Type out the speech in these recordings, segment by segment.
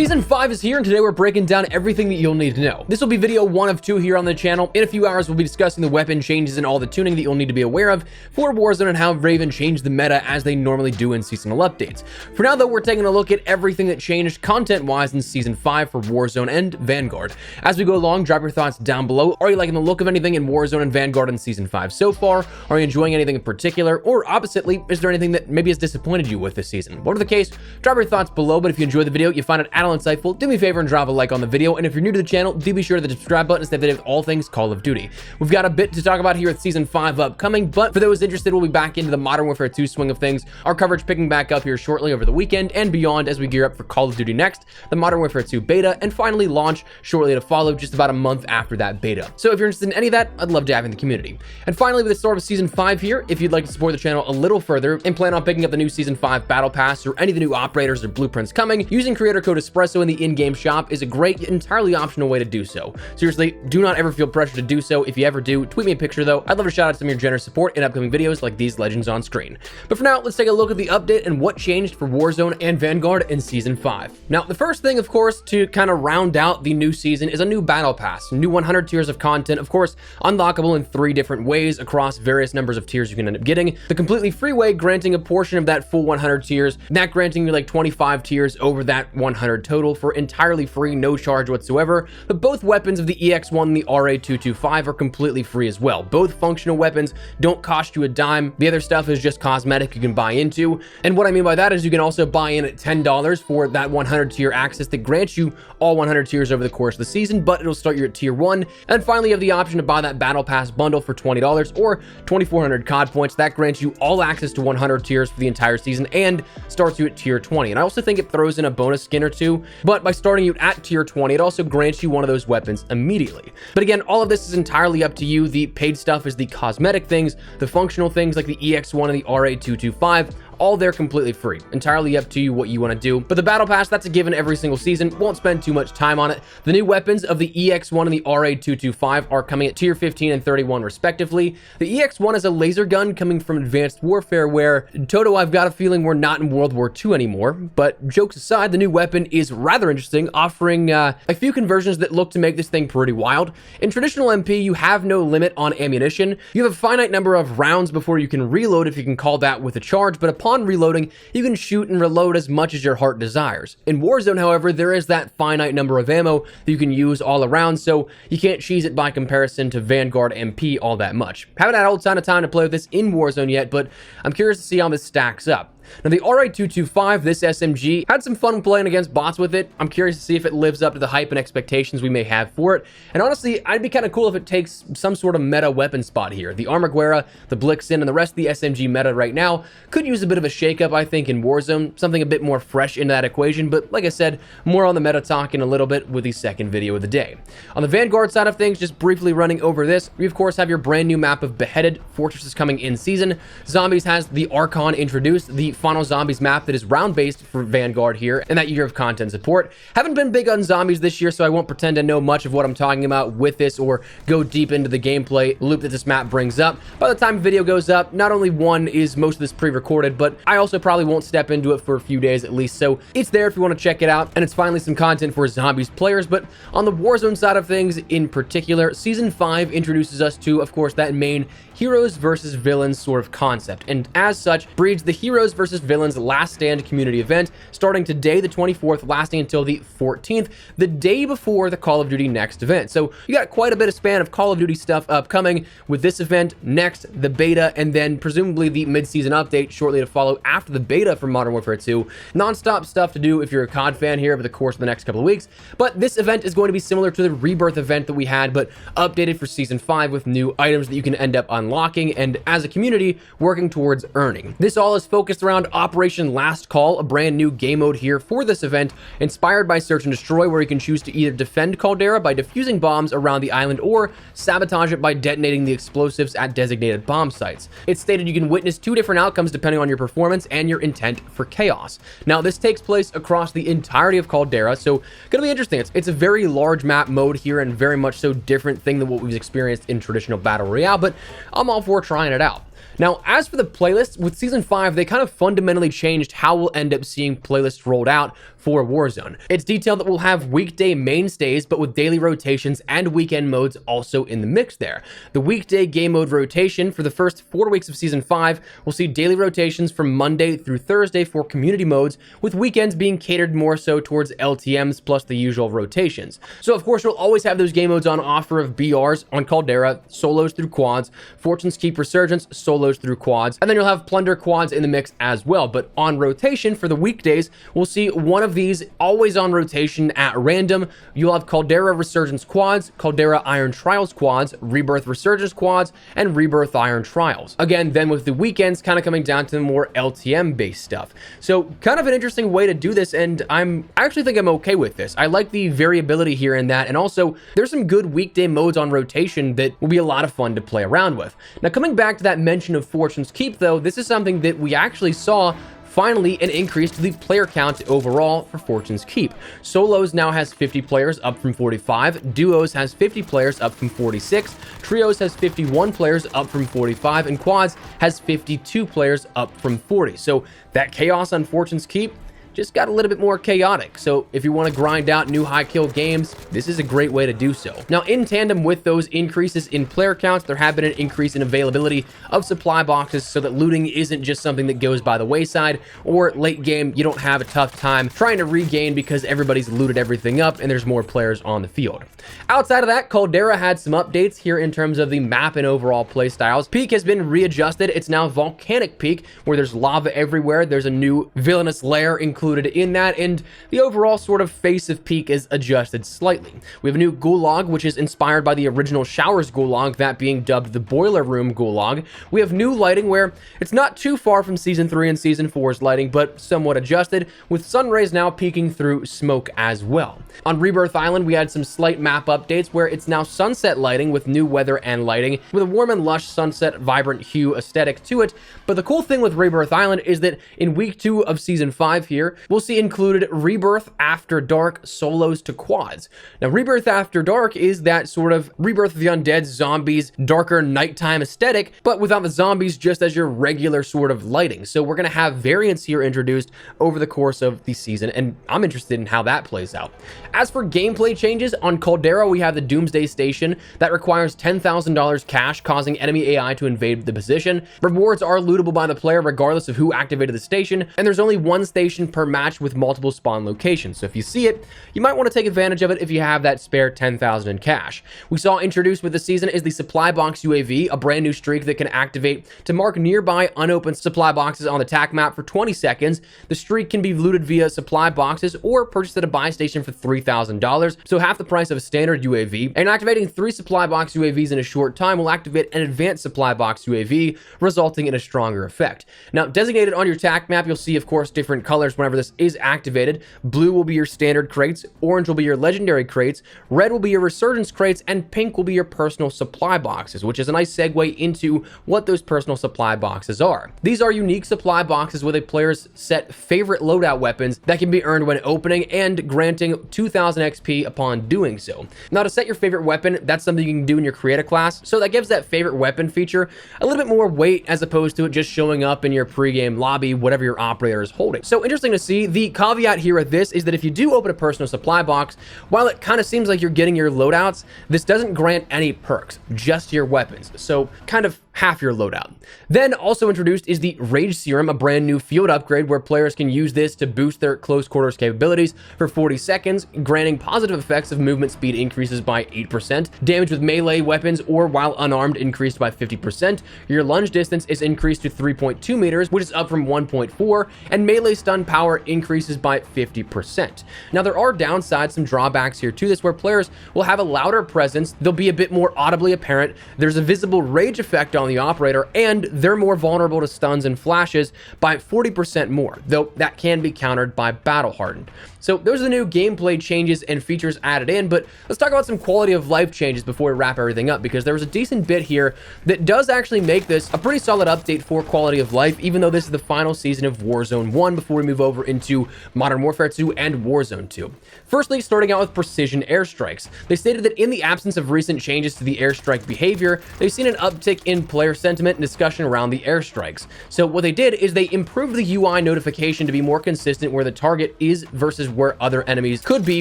Season 5 is here, and today we're breaking down everything that you'll need to know. This will be video 1 of 2 here on the channel. In a few hours, we'll be discussing the weapon changes and all the tuning that you'll need to be aware of for Warzone and how Raven changed the meta as they normally do in seasonal updates. For now, though, we're taking a look at everything that changed content-wise in Season 5 for Warzone and Vanguard. As we go along, drop your thoughts down below. Are you liking the look of anything in Warzone and Vanguard in Season 5 so far? Are you enjoying anything in particular? Or oppositely, is there anything that maybe has disappointed you with this season? Whatever the case, drop your thoughts below, but if you enjoyed the video, you find it at all insightful, do me a favor and drop a like on the video, and if you're new to the channel, do be sure to hit the subscribe button to stay updated with all things Call of Duty. We've got a bit to talk about here with Season 5 upcoming, but for those interested, we'll be back into the Modern Warfare 2 swing of things, our coverage picking back up here shortly over the weekend and beyond as we gear up for Call of Duty Next, the Modern Warfare 2 beta, and finally launch shortly to follow just about a month after that beta. So if you're interested in any of that, I'd love to have you in the community. And finally, with the start of Season 5 here, if you'd like to support the channel a little further and plan on picking up the new Season 5 Battle Pass or any of the new operators or blueprints coming, using creator code Espresso in the in-game shop is a great, entirely optional way to do so. Seriously, do not ever feel pressure to do so. If you ever do, tweet me a picture though. I'd love to shout out some of your generous support in upcoming videos like these legends on screen. But for now, let's take a look at the update and what changed for Warzone and Vanguard in Season 5. Now, the first thing, of course, to kind of round out the new season is a new Battle Pass, new 100 tiers of content, of course, unlockable in 3 different ways across various numbers of tiers you can end up getting. The completely free way granting a portion of that full 100 tiers, that granting you like 25 tiers over that 100 total for entirely free, no charge whatsoever. But both weapons of the EX1 and the RA225 are completely free as well. Both functional weapons don't cost you a dime. The other stuff is just cosmetic you can buy into. And what I mean by that is you can also buy in at $10 for that 100 tier access that grants you all 100 tiers over the course of the season, but it'll start you at tier 1. And finally, you have the option to buy that Battle Pass bundle for $20 or 2,400 COD points. That grants you all access to 100 tiers for the entire season and starts you at tier 20. And I also think it throws in a bonus skin or two, but by starting you at tier 20, it also grants you one of those weapons immediately. But again, all of this is entirely up to you. The paid stuff is the cosmetic things, the functional things like the EX1 and the RA225, all they're completely free. Entirely up to you what you want to do. But the Battle Pass, that's a given every single season. Won't spend too much time on it. The new weapons of the EX1 and the RA225 are coming at tier 15 and 31 respectively. The EX1 is a laser gun coming from Advanced Warfare where, Toto, I've got a feeling we're not in World War II anymore. But jokes aside, the new weapon is rather interesting, offering a few conversions that look to make this thing pretty wild. In traditional MP, you have no limit on ammunition. You have a finite number of rounds before you can reload, if you can call that with a charge, but upon reloading, you can shoot and reload as much as your heart desires. In Warzone, however, there is that finite number of ammo that you can use all around, so you can't cheese it by comparison to Vanguard MP all that much. Haven't had a whole ton of time to play with this in Warzone yet, but I'm curious to see how this stacks up. Now, the RA225, this SMG, had some fun playing against bots with it. I'm curious to see if it lives up to the hype and expectations we may have for it. And honestly, I'd be kind of cool if it takes some sort of meta weapon spot here. The Armaguerra, the Blixen, and the rest of the SMG meta right now could use a bit of a shakeup, I think, in Warzone. Something a bit more fresh into that equation. But like I said, more on the meta talk in a little bit with the second video of the day. On the Vanguard side of things, just briefly running over this, we of course have your brand new map of Beheaded. Fortress is coming in season. Zombies has the Archon introduced, the final Zombies map that is round-based for Vanguard here, and that year of content support. Haven't been big on zombies this year, so I won't pretend to know much of what I'm talking about with this or go deep into the gameplay loop that this map brings up. By the time the video goes up, not only one is most of this pre-recorded, but I also probably won't step into it for a few days at least, so it's there if you want to check it out, and it's finally some content for Zombies players. But on the Warzone side of things in particular, Season 5 introduces us to, of course, that main heroes versus villains sort of concept, and as such breeds the heroes versus villains last stand community event starting today the 24th, lasting until the 14th, the day before the Call of Duty Next event. So you got quite a bit of span of Call of Duty stuff upcoming with this event, Next, the beta, and then presumably the mid-season update shortly to follow after the beta for Modern Warfare 2. Non-stop stuff to do if you're a COD fan here over the course of the next couple of weeks. But this event is going to be similar to the Rebirth event that we had, but updated for Season 5 with new items that you can end up unlocking and as a community working towards earning. This all is focused around Operation Last Call, a brand new game mode here for this event, inspired by Search and Destroy, where you can choose to either defend Caldera by defusing bombs around the island or sabotage it by detonating the explosives at designated bomb sites. It's stated you can witness 2 different outcomes depending on your performance and your intent for chaos. Now, this takes place across the entirety of Caldera, so gonna be interesting. It's a very large map mode here and very much so different thing than what we've experienced in traditional Battle Royale, but I'm all for trying it out. Now, as for the playlists, with Season 5, they kind of fundamentally changed how we'll end up seeing playlists rolled out for Warzone. It's detailed that we'll have weekday mainstays, but with daily rotations and weekend modes also in the mix there. The weekday game mode rotation for the first 4 weeks of Season 5, we'll see daily rotations from Monday through Thursday for community modes, with weekends being catered more so towards LTMs plus the usual rotations. So of course, you'll always have those game modes on offer of BRs on Caldera, solos through quads, Fortune's Keep Resurgence, solos through quads, and then you'll have Plunder quads in the mix as well. But on rotation for the weekdays, we'll see one of these always on rotation at random. You'll have Caldera Resurgence quads, Caldera Iron Trials quads, Rebirth Resurgence quads, and Rebirth Iron Trials. Again, then with the weekends kind of coming down to the more LTM based stuff. So kind of an interesting way to do this, and I actually think I'm okay with this. I like the variability here in that, and also there's some good weekday modes on rotation that will be a lot of fun to play around with. Now, coming back to that mention of Fortune's Keep though, this is something that we actually saw finally an increase to the player count overall for Fortune's Keep. Solos now has 50 players up from 45, Duos has 50 players up from 46, Trios has 51 players up from 45, and Quads has 52 players up from 40. So that chaos on Fortune's Keep just got a little bit more chaotic. So if you want to grind out new high kill games, this is a great way to do so. Now, in tandem with those increases in player counts, there have been an increase in availability of supply boxes so that looting isn't just something that goes by the wayside, or late game, you don't have a tough time trying to regain because everybody's looted everything up and there's more players on the field. Outside of that, Caldera had some updates here in terms of the map and overall play styles. Peak has been readjusted. It's now Volcanic Peak, where there's lava everywhere. There's a new villainous lair included in that, and the overall sort of face of Peak is adjusted slightly. We have a new Gulag, which is inspired by the original Showers Gulag, that being dubbed the Boiler Room Gulag. We have new lighting where it's not too far from Season 3 and Season 4's lighting, but somewhat adjusted, with sun rays now peeking through smoke as well. On Rebirth Island, we had some slight map updates where it's now sunset lighting with new weather and lighting, with a warm and lush sunset vibrant hue aesthetic to it. But the cool thing with Rebirth Island is that in week 2 of Season 5 here, we'll see included Rebirth After Dark solos to quads. Now, Rebirth After Dark is that sort of Rebirth of the Undead zombies, darker nighttime aesthetic, but without the zombies, just as your regular sort of lighting. So we're going to have variants here introduced over the course of the season, and I'm interested in how that plays out. As for gameplay changes, on Caldera, we have the Doomsday Station that requires $10,000 cash, causing enemy AI to invade the position. Rewards are lootable by the player regardless of who activated the station, and there's only one station per match with multiple spawn locations. So if you see it, you might want to take advantage of it if you have that spare $10,000 in cash. We saw introduced with the season is the Supply Box UAV, a brand new streak that can activate to mark nearby unopened supply boxes on the TAC map for 20 seconds. The streak can be looted via supply boxes or purchased at a buy station for $3,000, so half the price of a standard UAV. And activating 3 supply box UAVs in a short time will activate an advanced supply box UAV, resulting in a stronger effect. Now, designated on your TAC map, you'll see, of course, different colors whenever this is activated. Blue will be your standard crates, orange will be your legendary crates, red will be your resurgence crates, and pink will be your personal supply boxes, which is a nice segue into what those personal supply boxes are. These are unique supply boxes with a player's set favorite loadout weapons that can be earned when opening and granting 2,000 XP upon doing so. Now, to set your favorite weapon, that's something you can do in your creator class, so that gives that favorite weapon feature a little bit more weight as opposed to it just showing up in your pregame lobby, whatever your operator is holding. So interesting to see. The caveat here with this is that if you do open a personal supply box, while it kind of seems like you're getting your loadouts, this doesn't grant any perks, just your weapons. So kind of half your loadout. Then also introduced is the Rage Serum, a brand new field upgrade where players can use this to boost their close quarters capabilities for 40 seconds, granting positive effects of movement speed increases by 8%, damage with melee weapons or while unarmed increased by 50%, your lunge distance is increased to 3.2 meters, which is up from 1.4, and melee stun power increases by 50%. Now, there are downsides, some drawbacks here to this, where players will have a louder presence, they'll be a bit more audibly apparent, there's a visible rage effect on the operator, and they're more vulnerable to stuns and flashes by 40% more, though that can be countered by battle hardened. So those are the new gameplay changes and features added in, but let's talk about some quality of life changes before we wrap everything up, because there was a decent bit here that does actually make this a pretty solid update for quality of life, even though this is the final season of Warzone 1 before we move over into Modern Warfare 2 and Warzone 2. Firstly, starting out with precision airstrikes. They stated that in the absence of recent changes to the airstrike behavior, they've seen an uptick in player sentiment and discussion around the airstrikes. So what they did is they improved the UI notification to be more consistent where the target is versus where other enemies could be,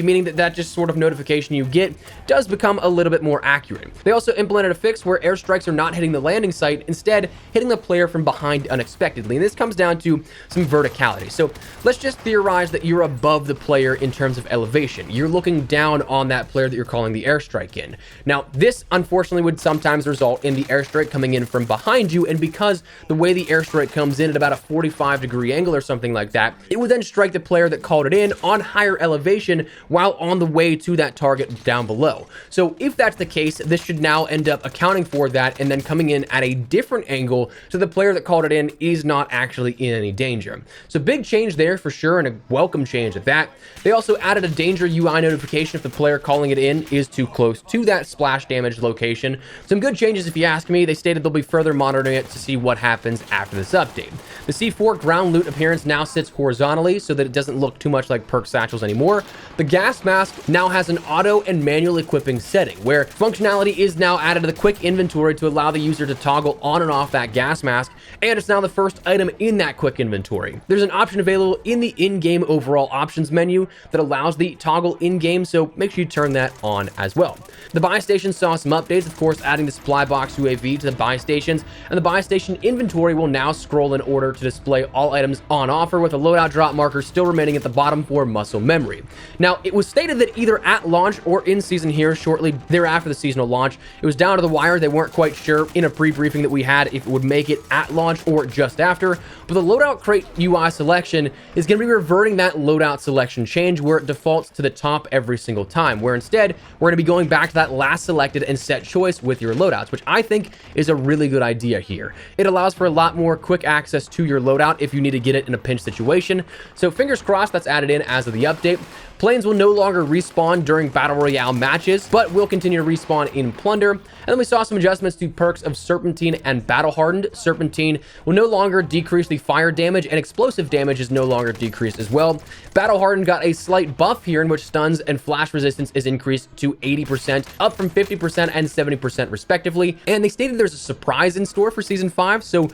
meaning that just sort of notification you get does become a little bit more accurate. They also implemented a fix where airstrikes are not hitting the landing site, instead hitting the player from behind unexpectedly. And this comes down to some verticality. So let's just theorize that you're above the player in terms of elevation. You're looking down on that player that you're calling the airstrike in. Now, this unfortunately would sometimes result in the airstrike coming in from behind you, and because the way the airstrike comes in at about a 45-degree angle or something like that, it would then strike the player that called it in on higher elevation while on the way to that target down below. So if that's the case, this should now end up accounting for that and then coming in at a different angle so the player that called it in is not actually in any danger. So big change there for sure, and a welcome change at that. They also added a danger UI notification if the player calling it in is too close to that splash damage location. Some good changes if you ask me. They stated they'll be further monitoring it to see what happens after this update. The C4 ground loot appearance now sits horizontally so that it doesn't look too much like perk satchels anymore. The gas mask now has an auto and manual equipping setting where functionality is now added to the quick inventory to allow the user to toggle on and off that gas mask, and it's now the first item in that quick inventory. There's an option available in the in-game overall options menu that allows the toggle in-game, so make sure you turn that on as well. The buy station saw some updates, of course, adding the supply box UAV to the buy stations, and the buy station inventory will now scroll in order to display all items on offer, with a loadout drop marker still remaining at the bottom for muscle memory. Now, it was stated that either at launch or in season here shortly thereafter the seasonal launch, it was down to the wire. They weren't quite sure in a pre-briefing that we had if it would make it at launch or just after, but the loadout crate UI selection is going to be reverting that loadout selection change where it defaults to the top every single time, where instead we're going to be going back to that last selected and set choice with your loadouts, which I think is a really good idea here. It allows for a lot more quick access to your loadout if you need to get it in a pinch situation. So fingers crossed that's added in as of the update. Planes will no longer respawn during Battle Royale matches, but will continue to respawn in Plunder. And then we saw some adjustments to perks of Serpentine and Battle Hardened. Serpentine will no longer decrease the fire damage, and explosive damage is no longer decreased as well. Battle Hardened got a slight buff here in which stuns and flash resistance is increased to 80%, up from 50% and 70% respectively. And they stated there's a surprise in store for Season 5, so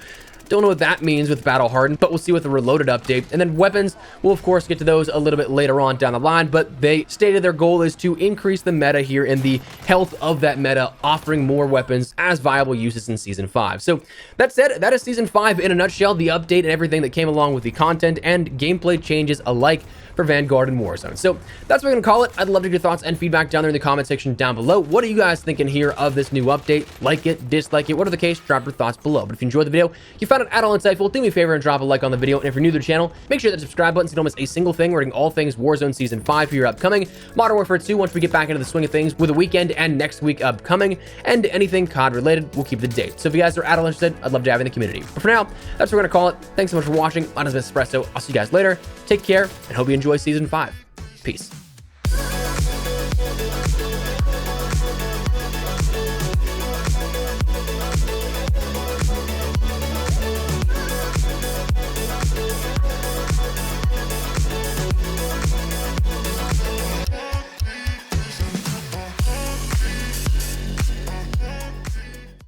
don't know what that means with Battle Hardened, but we'll see with the Reloaded update. And then weapons, we'll of course get to those a little bit later on down the line, but they stated their goal is to increase the meta here and the health of that meta, offering more weapons as viable uses in Season 5. So that said, that is Season 5 in a nutshell, the update and everything that came along with the content and gameplay changes alike for Vanguard and Warzone. So that's what we're gonna call it. I'd love to get your thoughts and feedback down there in the comment section down below. What are you guys thinking here of this new update? Like it, dislike it, whatever the case, drop your thoughts below. But if you enjoyed the video, you found it at all insightful, do me a favor and drop a like on the video. And if you're new to the channel, make sure that subscribe button so you don't miss a single thing. We're doing all things Warzone Season 5 here upcoming, Modern Warfare 2 once we get back into the swing of things with a weekend and next week upcoming, and anything COD related, we'll keep the date. So if you guys are at all interested, I'd love to have you in the community. But for now, that's what we're gonna call it. Thanks so much for watching. My name is Espresso. I'll see you guys later. Take care and hope you enjoy Season 5. Peace.